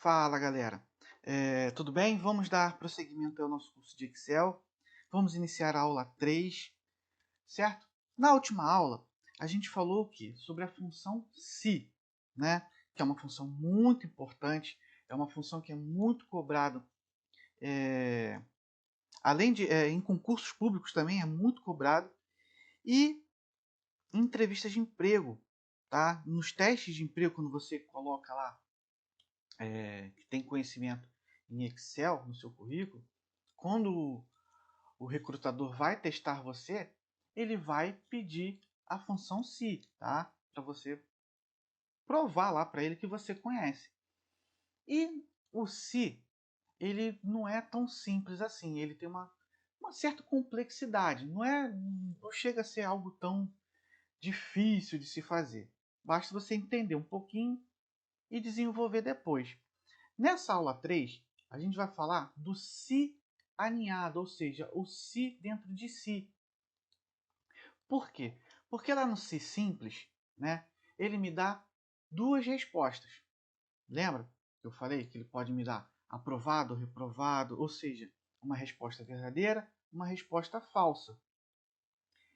Fala, galera. Tudo bem? Vamos dar prosseguimento ao nosso curso de Excel. Vamos iniciar a aula 3, certo? Na última aula, a gente falou o quê? Sobre a função se, né? Que é uma função muito importante, é uma função que é muito cobrada, além de em concursos públicos também é muito cobrado, e em entrevistas de emprego, tá? Nos testes de emprego, quando você coloca lá que tem conhecimento em Excel no seu currículo, quando o recrutador vai testar você, ele vai pedir a função se, tá? Para você provar lá para ele que você conhece. E o se, ele não é tão simples assim, ele tem uma certa complexidade, não chega a ser algo tão difícil de se fazer. Basta você entender um pouquinho e desenvolver depois. Nessa aula 3, a gente vai falar do se aninhado, ou seja, o se dentro de si. Por quê? Porque lá no se simples, né, ele me dá duas respostas. Lembra que eu falei que ele pode me dar aprovado ou reprovado, ou seja, uma resposta verdadeira, uma resposta falsa.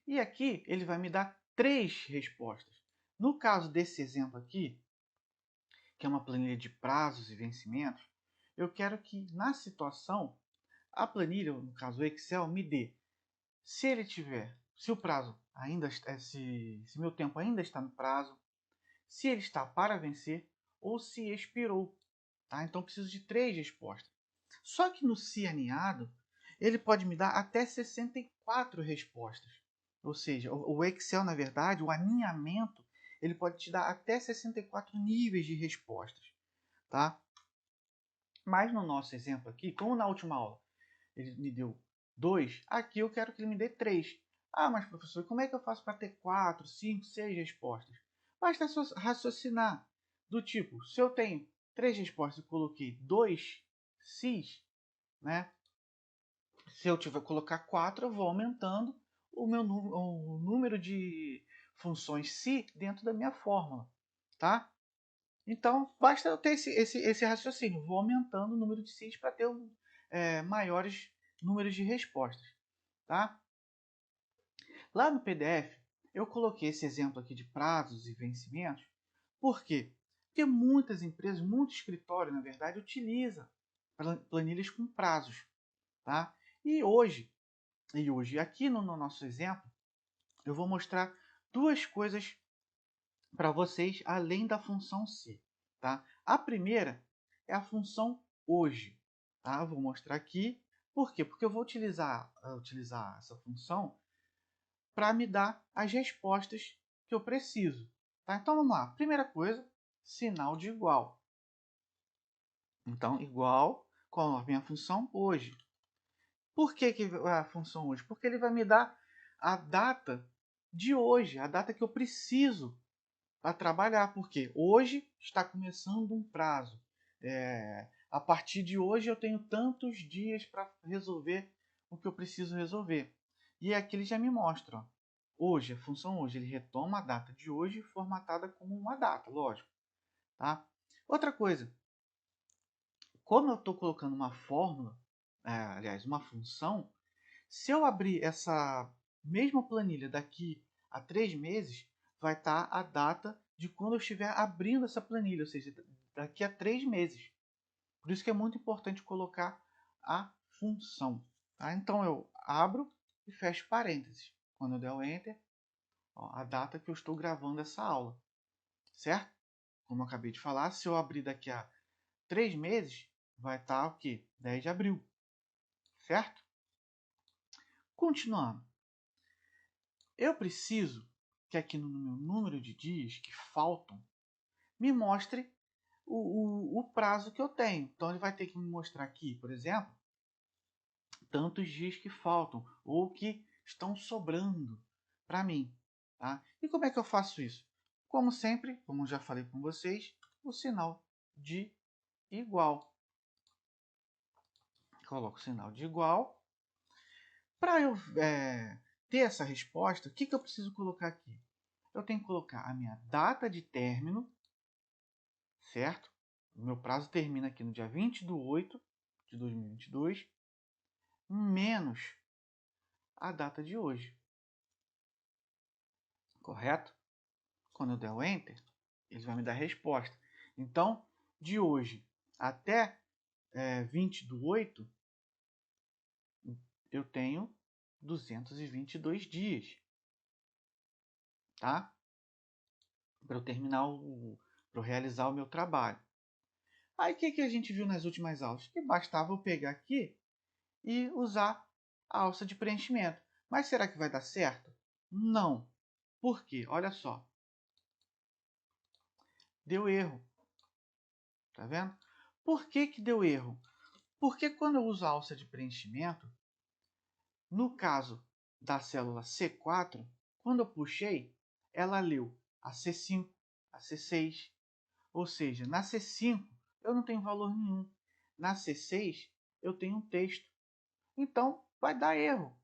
E aqui ele vai me dar três respostas. No caso desse exemplo aqui, que é uma planilha de prazos e vencimentos, eu quero que na situação a planilha, no caso o Excel, me dê, se o prazo ainda se meu tempo ainda está no prazo, se ele está para vencer ou se expirou. Tá? Então preciso de três respostas. Só que no se aninhado, ele pode me dar até 64 respostas. Ou seja, o Excel, na verdade, o aninhamento, ele pode te dar até 64 níveis de respostas. Tá? Mas no nosso exemplo aqui, como na última aula ele me deu 2, aqui eu quero que ele me dê 3. Ah, mas professor, como é que eu faço para ter 4, 5, 6 respostas? Basta raciocinar do tipo, se eu tenho 3 respostas e coloquei 2 Cs, né? Se eu tiver colocar 4, eu vou aumentando o número de funções se dentro da minha fórmula, tá? Então, basta eu ter esse raciocínio. Vou aumentando o número de Cs para ter maiores números de respostas. Tá? Lá no PDF, eu coloquei esse exemplo aqui de prazos e vencimentos. Por quê? Porque muitas empresas, muito escritório, na verdade, utiliza planilhas com prazos. Tá? E hoje, aqui no nosso exemplo, eu vou mostrar duas coisas para vocês além da função se. Tá? A primeira é a função hoje. Tá? Vou mostrar aqui. Por quê? Porque eu vou utilizar essa função para me dar as respostas que eu preciso. Tá? Então vamos lá. Primeira coisa, sinal de igual. Então, igual com a minha função hoje. Por que a função hoje? Porque ele vai me dar a data de hoje, a data que eu preciso para trabalhar, porque hoje está começando um prazo. A partir de hoje eu tenho tantos dias para resolver o que eu preciso resolver. E aqui ele já me mostra. Ó, hoje, a função hoje, ele retoma a data de hoje formatada como uma data, lógico. Tá? Outra coisa, como eu estou colocando uma fórmula, aliás, uma função, se eu abrir essa mesma planilha daqui a 3 meses, vai estar a data de quando eu estiver abrindo essa planilha, ou seja, daqui a 3 meses. Por isso que é muito importante colocar a função. Tá? Então eu abro e fecho parênteses. Quando eu der o Enter, ó, a data que eu estou gravando essa aula. Certo? Como eu acabei de falar, se eu abrir daqui a 3 meses, vai estar o quê? 10 de abril. Certo? Continuando. Eu preciso que aqui no meu número de dias que faltam, me mostre o prazo que eu tenho. Então ele vai ter que me mostrar aqui, por exemplo, tantos dias que faltam ou que estão sobrando para mim. Tá? E como é que eu faço isso? Como sempre, como já falei com vocês, o sinal de igual. Coloco o sinal de igual. Para eu ter essa resposta, o que eu preciso colocar aqui? Eu tenho que colocar a minha data de término, certo? O meu prazo termina aqui no dia 20/8 de 2022, menos a data de hoje. Correto? Quando eu der o Enter, ele vai me dar a resposta. Então, de hoje até 20/8, eu tenho 222 dias. Tá? Para eu terminar para eu realizar o meu trabalho. Aí o que a gente viu nas últimas aulas? Que bastava eu pegar aqui e usar a alça de preenchimento. Mas será que vai dar certo? Não. Por quê? Olha só. Deu erro. Tá vendo? Por que deu erro? Porque quando eu uso a alça de preenchimento, no caso da célula C4, quando eu puxei, ela leu a C5, a C6. Ou seja, na C5 eu não tenho valor nenhum. Na C6 eu tenho um texto. Então vai dar erro.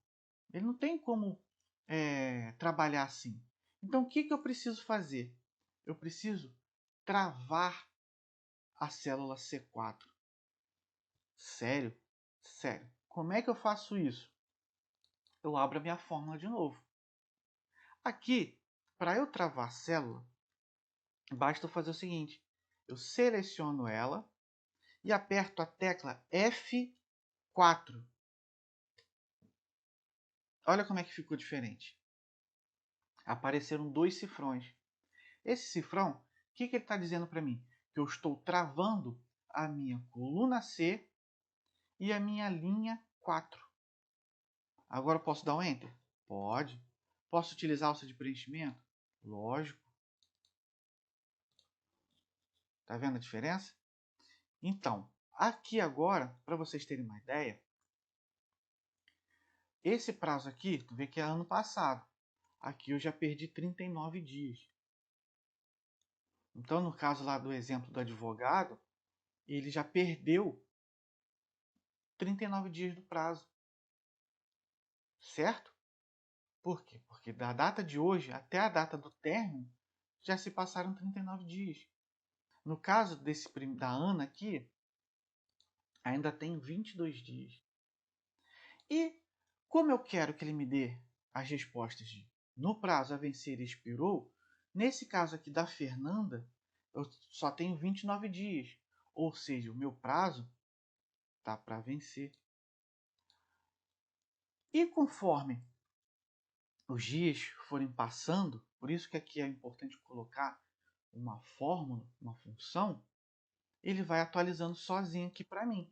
Ele não tem como trabalhar assim. Então o que eu preciso fazer? Eu preciso travar a célula C4. Sério? Sério. Como é que eu faço isso? Eu abro a minha fórmula de novo. Aqui, para eu travar a célula, basta eu fazer o seguinte. Eu seleciono ela e aperto a tecla F4. Olha como é que ficou diferente. Apareceram dois cifrões. Esse cifrão, o que ele está dizendo para mim? Que eu estou travando a minha coluna C e a minha linha 4. Agora eu posso dar um Enter? Pode. Posso utilizar a alça de preenchimento? Lógico. Tá vendo a diferença? Então, aqui agora, para vocês terem uma ideia, esse prazo aqui, tu vê que é ano passado. Aqui eu já perdi 39 dias. Então, no caso lá do exemplo do advogado, ele já perdeu 39 dias do prazo. Certo? Por quê? Porque da data de hoje até a data do término já se passaram 39 dias. No caso da Ana aqui, ainda tem 22 dias. E como eu quero que ele me dê as respostas de no prazo a vencer expirou, nesse caso aqui da Fernanda, eu só tenho 29 dias. Ou seja, o meu prazo está para vencer. E conforme os dias forem passando, por isso que aqui é importante colocar uma fórmula, uma função, ele vai atualizando sozinho aqui para mim.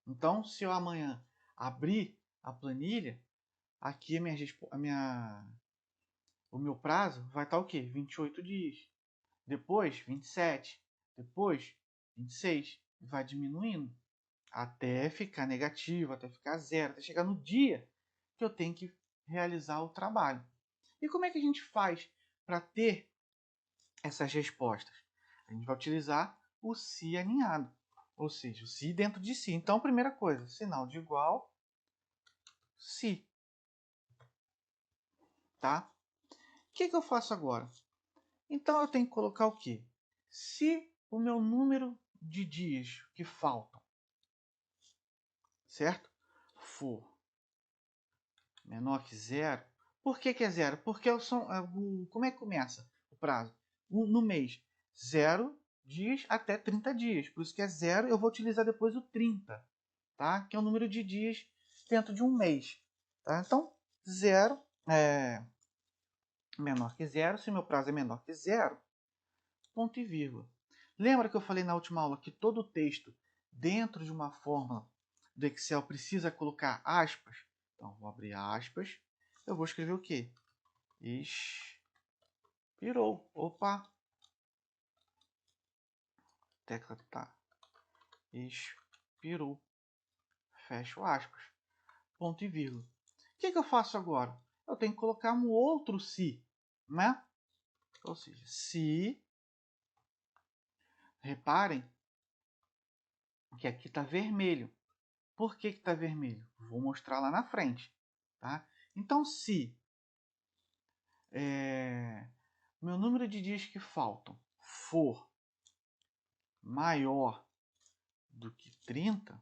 Então, se eu amanhã abrir a planilha, aqui o meu prazo vai estar o quê? 28 dias. Depois, 27. Depois, 26. Vai diminuindo até ficar negativo, até ficar zero, até chegar no dia que eu tenho que realizar o trabalho. E como é que a gente faz para ter essas respostas? A gente vai utilizar o se alinhado, ou seja, o se dentro de si. Então, primeira coisa, sinal de igual, se. Tá? O que eu faço agora? Então, eu tenho que colocar o quê? Se o meu número de dias que faltam, certo? For menor que zero. Por que é zero? Porque como é que começa o prazo? No mês, 0 dias até 30 dias. Por isso que é zero, eu vou utilizar depois o 30, tá? Que é o número de dias dentro de um mês. Tá? Então, zero é menor que zero. Se meu prazo é menor que zero, ponto e vírgula. Lembra que eu falei na última aula que todo texto dentro de uma fórmula do Excel precisa colocar aspas? Então, vou abrir aspas. Eu vou escrever o quê? Expirou. Opa! Tecla tá. Expirou. Fecho aspas. Ponto e vírgula. O que eu faço agora? Eu tenho que colocar um outro se, né? Ou seja, se... Reparem que aqui está vermelho. Por que está vermelho? Vou mostrar lá na frente. Tá? Então, se meu número de dias que faltam for maior do que 30,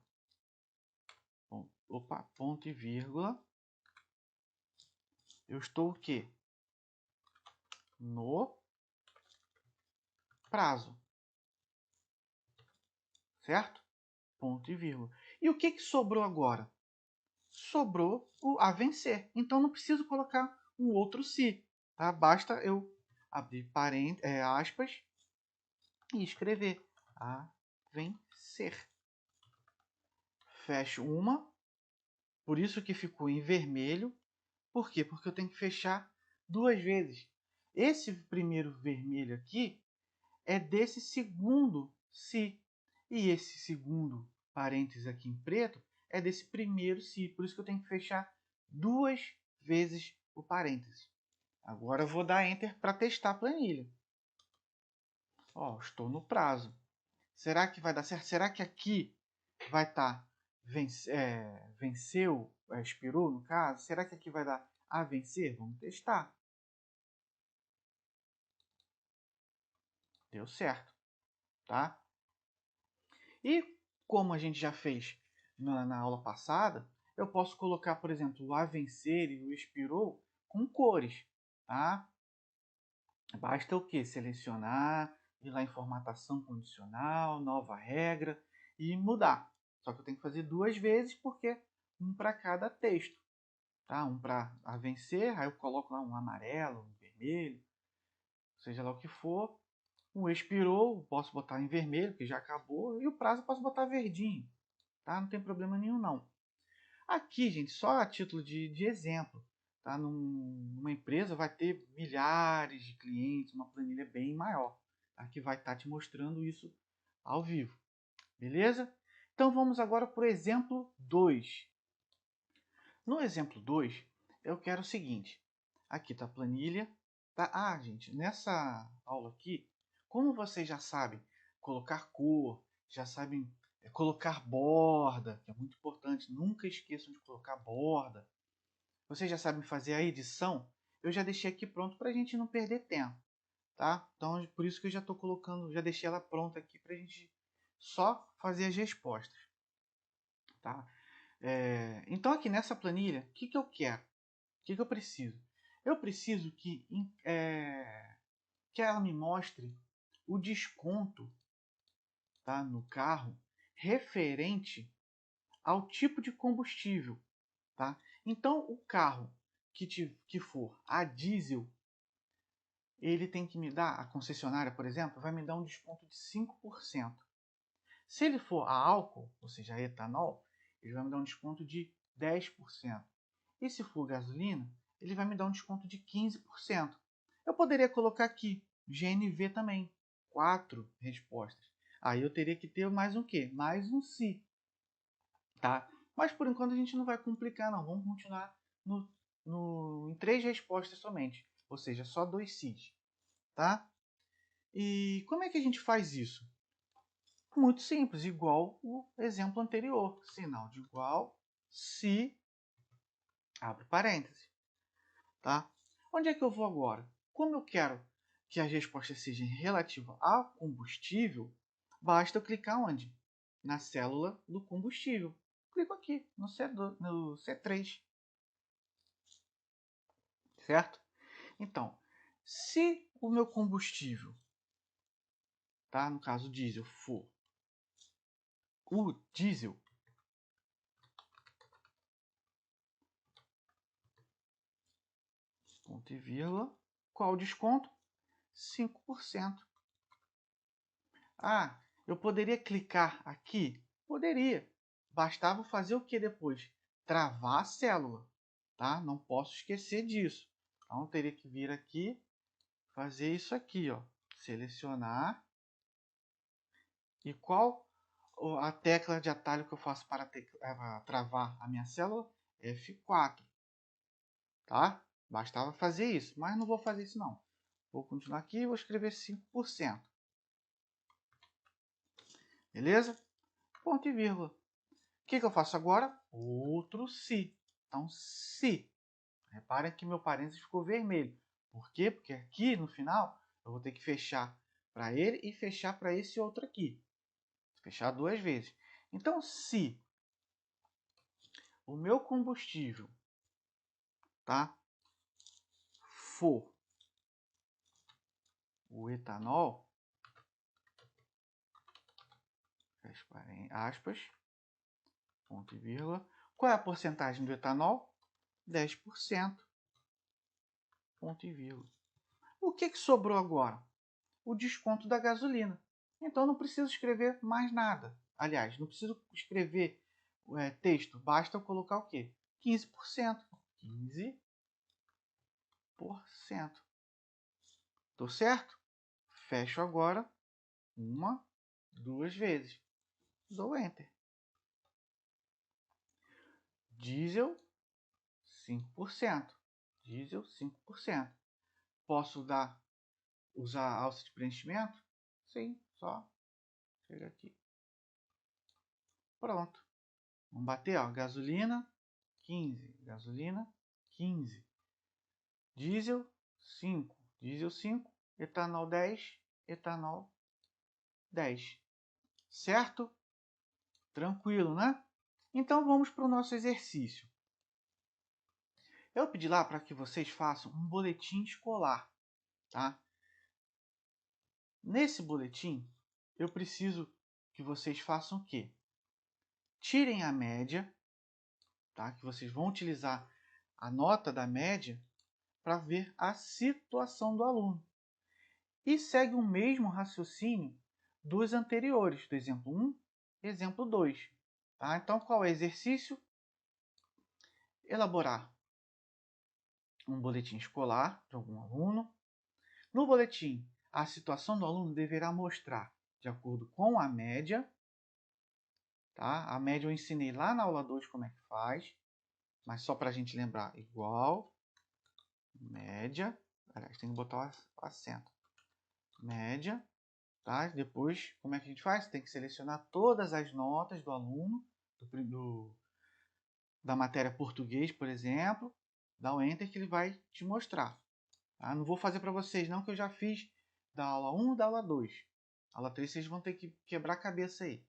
ponto e vírgula, eu estou o quê? No prazo, certo? Ponto e vírgula. E o que sobrou agora? Sobrou o a vencer. Então não preciso colocar um outro se, tá? Basta eu abrir aspas e escrever a vencer. Fecho uma, por isso que ficou em vermelho. Por quê? Porque eu tenho que fechar duas vezes. Esse primeiro vermelho aqui é desse segundo se. E esse segundo parênteses aqui em preto é desse primeiro se. Por isso que eu tenho que fechar duas vezes o parênteses. Agora eu vou dar Enter para testar a planilha. Ó, estou no prazo. Será que vai dar certo? Será que aqui vai estar venceu, expirou no caso? Será que aqui vai dar a vencer? Vamos testar. Deu certo, tá? E como a gente já fez na aula passada, eu posso colocar, por exemplo, o a vencer e o expirou com cores, tá? Basta o que? Selecionar, ir lá em formatação condicional, nova regra e mudar. Só que eu tenho que fazer duas vezes porque um para cada texto. Tá? Um para a vencer, aí eu coloco lá um amarelo, um vermelho, seja lá o que for. O expirou, posso botar em vermelho, que já acabou, e o prazo eu posso botar verdinho. Tá? Não tem problema nenhum não. Aqui, gente, só a título de exemplo. Tá? Numa empresa vai ter milhares de clientes, uma planilha bem maior, tá? Que vai estar te mostrando isso ao vivo. Beleza? Então vamos agora para o exemplo 2. No exemplo 2, eu quero o seguinte. Aqui está a planilha. Tá? Ah, gente, nessa aula aqui, como vocês já sabem colocar cor, já sabem colocar borda, que é muito importante, nunca esqueçam de colocar borda. Vocês já sabem fazer a edição, eu já deixei aqui pronto para a gente não perder tempo, tá? Então, por isso que eu já estou colocando, já deixei ela pronta aqui para a gente só fazer as respostas, tá? Então, aqui nessa planilha, o que eu quero? O que eu preciso? Eu preciso que ela me mostre o desconto, tá, no carro referente ao tipo de combustível. Tá? Então, o carro que for a diesel, ele tem que me dar, a concessionária, por exemplo, vai me dar um desconto de 5%. Se ele for a álcool, ou seja, a etanol, ele vai me dar um desconto de 10%. E se for gasolina, ele vai me dar um desconto de 15%. Eu poderia colocar aqui GNV também, 4 respostas. Aí eu teria que ter mais um quê? Mais um se. Tá? Mas por enquanto a gente não vai complicar, não. Vamos continuar em 3 respostas somente. Ou seja, só 2 se's. Tá? E como é que a gente faz isso? Muito simples, igual o exemplo anterior. Sinal de igual, se, abre parênteses. Tá? Onde é que eu vou agora? Como eu quero que as respostas sejam relativas ao combustível, basta eu clicar onde? Na célula do combustível. Clico aqui no C3. Certo? Então, se o meu combustível, tá, no caso diesel, for o diesel, ponto e vírgula, qual o desconto? 5%. Ah, eu poderia clicar aqui? Poderia. Bastava fazer o que depois? Travar a célula, tá? Não posso esquecer disso. Então, eu teria que vir aqui, fazer isso aqui, ó. Selecionar. E qual a tecla de atalho que eu faço para travar a minha célula? F4, tá? Bastava fazer isso, mas não vou fazer isso não. Vou continuar aqui e vou escrever 5%. Beleza? Ponto e vírgula. O que eu faço agora? Outro se. Então, se. Reparem que meu parênteses ficou vermelho. Por quê? Porque aqui no final eu vou ter que fechar para ele e fechar para esse outro aqui. Fechar 2 vezes. Então, se o meu combustível, tá, for o etanol, aspas, ponto e vírgula, qual é a porcentagem do etanol? 10%, ponto e vírgula. O que sobrou agora? O desconto da gasolina. Então não preciso escrever mais nada. Aliás, não preciso escrever texto. Basta eu colocar o quê? 15%. 15%. Tô certo? Fecho agora 1, 2 vezes. Dou Enter. Diesel, 5%. Diesel, 5%. Posso usar alça de preenchimento? Sim, só chega aqui. Pronto. Vamos bater, ó. Gasolina, 15. Gasolina, 15. Diesel, 5. Diesel, 5. Etanol, 10. Etanol, 10. Certo? Tranquilo, né? Então vamos para o nosso exercício. Eu pedi lá para que vocês façam um boletim escolar, tá? Nesse boletim, eu preciso que vocês façam o quê? Tirem a média, tá? Que vocês vão utilizar a nota da média para ver a situação do aluno. E segue o mesmo raciocínio dos anteriores, do exemplo 1 e exemplo 2. Tá? Então, qual é o exercício? Elaborar um boletim escolar de algum aluno. No boletim, a situação do aluno deverá mostrar de acordo com a média. Tá? A média eu ensinei lá na aula 2 como é que faz, mas só para a gente lembrar, igual, média, aliás, tem que botar o acento, média, tá? Depois, como é que a gente faz? Tem que selecionar todas as notas do aluno, da matéria português, por exemplo, dá o Enter que ele vai te mostrar. Tá? Não vou fazer para vocês não, que eu já fiz da aula 1 e da aula 2. Aula 3 vocês vão ter que quebrar a cabeça aí.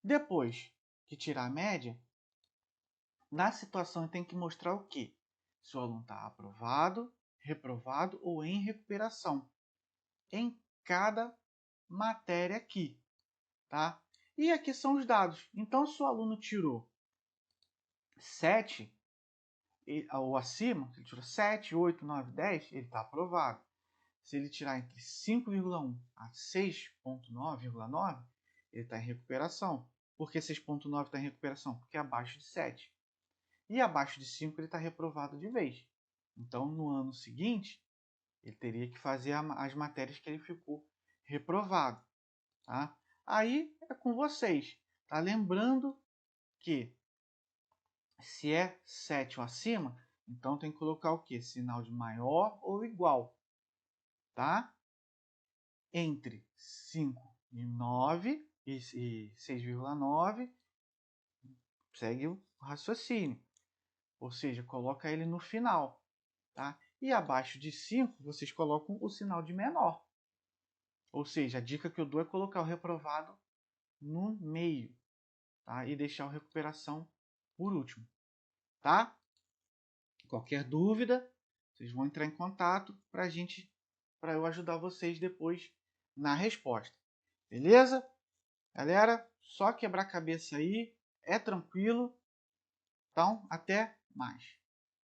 Depois que tirar a média, na situação tem que mostrar o quê? Se o aluno está aprovado, reprovado ou em recuperação. Em cada matéria aqui, tá? E aqui são os dados. Então, se o aluno tirou 7 ou acima, se ele tirou 7, 8, 9, 10, ele está aprovado. Se ele tirar entre 5,1 a 6,9,9, ele está em recuperação. Por que 6,9 está em recuperação? Porque é abaixo de 7. E abaixo de 5 ele está reprovado de vez. Então, no ano seguinte, ele teria que fazer as matérias que ele ficou reprovado. Tá? Aí é com vocês. Tá? Lembrando que se é 7 ou acima, então tem que colocar o quê? Sinal de maior ou igual. Tá? Entre 5 e 9 e 6,9, segue o raciocínio. Ou seja, coloca ele no final. Tá? E abaixo de 5, vocês colocam o sinal de menor. Ou seja, a dica que eu dou é colocar o reprovado no meio, tá? E deixar a recuperação por último. Tá? Qualquer dúvida, vocês vão entrar em contato para eu ajudar vocês depois na resposta. Beleza? Galera, só quebrar a cabeça aí, é tranquilo. Então, até mais.